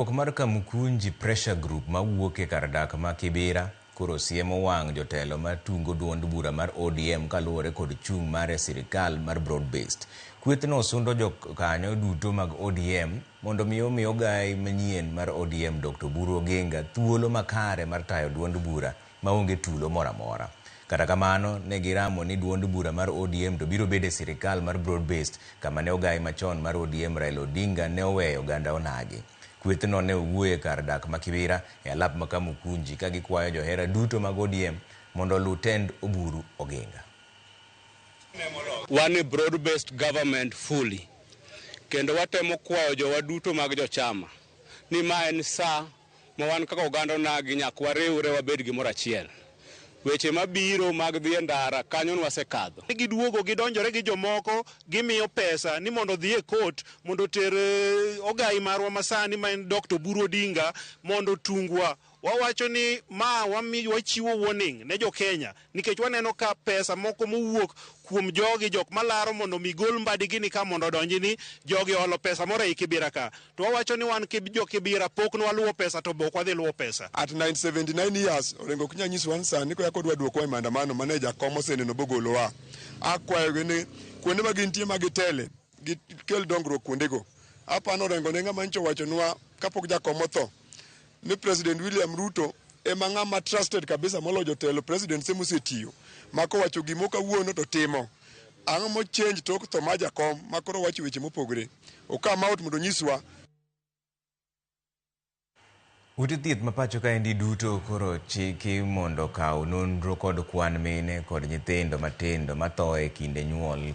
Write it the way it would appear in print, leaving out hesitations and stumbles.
Mar Kamkunji pressure group mawuok e kar dak ma Kibera koro siemo wang' jotelo matungo duond bura mar ODM kaluwore kod chung' mar sirkal mar broad based. Kwethno sundo jokanyo duto mag ODM mondo mi ogai manyien mar ODM Dr. Riwruog thuolo makare mar tayo duond bura maonge tulo mora mora. Kata kamano ne giramo ni duond bura mar ODM to biro bede sirkal mar broad based kama ne ogai machon mar ODM Raila Odinga ne oweyo ganda onagi. Kwethno ne owuoye kar dak ma Kibera e alap ma Kamkunji ka gikwayo johera duto mag ODM mondo lutend Oburu Oginga. One broad-based government fully. Kendo watemo kwayo jowa duto mag jochama ni ma en saa ma wan kaka oganda onagi nyak wariwre wabed gimoro achiel. Weche mabiro mag dhi e ndara kanyo wasekadho. Giduogo gidonjore gi jomoko gimiyo pesa ni mondo dhi e court mondo ter ogai marwa masani ma en Dr. Oburu Odinga mondo tungwa. Wawacho ni ma wachiwo warning ne jo Kenya nikech waneno ka pesa moko mowuok kuom jogi jok malaro mondo migol mbadigi ni ka mondo donji ni jogi olo pesa moro e Kibera ka. To wawacho ni wan jo Kibera pok nwa luwo pesa to bok wadhi luwo pesa. At 979 years orengo kunya nyiso wan sani ko yakodwa duoko e maandamano maneja komo seneno bogolowa. Akwayo ni kuonde ma gintie magitele gikel dongruok kuondego. Apano orengo ne ng'ama ncho wachonwa kapok jakomo tho ni President William Ruto ema ng'ama trusted kabisa molo jotelo president semusetiyo mako wacho gimo kawuono to timo ang'o mo change tok to ma jakom makoro wacho weche mopogre okama out mondo nyiswa. Ute thieth ma pacho ka endi duto koro chiki mondo kaw nonro kod kwan mine kod nyithindo matindo matho e kinde nyuol.